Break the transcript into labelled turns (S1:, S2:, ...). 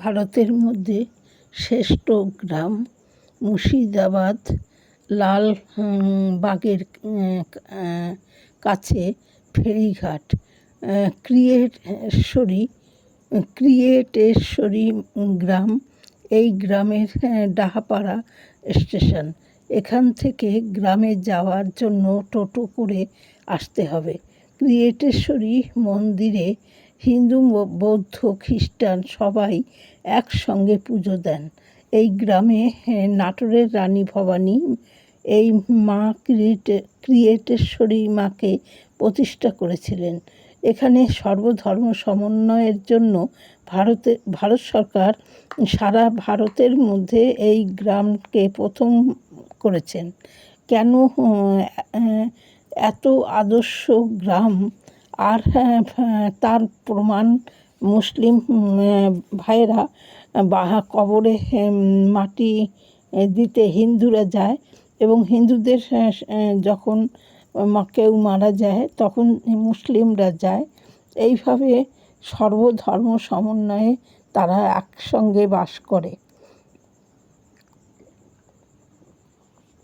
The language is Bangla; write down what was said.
S1: ভারতের মধ্যে শ্রেষ্ঠ গ্রাম মুর্শিদাবাদ লাল বাগের কাছে ফেরিঘাট ক্রিয়েটেশ্বরী গ্রাম। এই গ্রামের ডাহাপাড়া স্টেশন। এখান থেকে গ্রামে যাওয়ার জন্য টোটো করে আসতে হবে। ক্রিয়েটেশ্বরী মন্দিরে হিন্দু বৌদ্ধ খ্রিস্টান সবাই একসঙ্গে পুজো দেন। এই গ্রামে নাটোরের রানী ভবানী এই মা ক্রিয়েটেশ্বরী মাকে প্রতিষ্ঠা করেছিলেন। এখানে সর্বধর্ম সমন্বয়ের জন্য ভারত সরকার সারা ভারতের মধ্যে এই গ্রামকে প্রথম করেছেন। কেন এত আদর্শ গ্রাম? আর তার প্রমাণ মুসলিম ভাইয়েরা কবরে মাটি দিতে হিন্দুরা যায় এবং হিন্দুদের যখন কেউ মারা যায় তখন মুসলিমরা যায়। এইভাবে সর্বধর্ম সমন্বয়ে তারা একসঙ্গে বাস করে।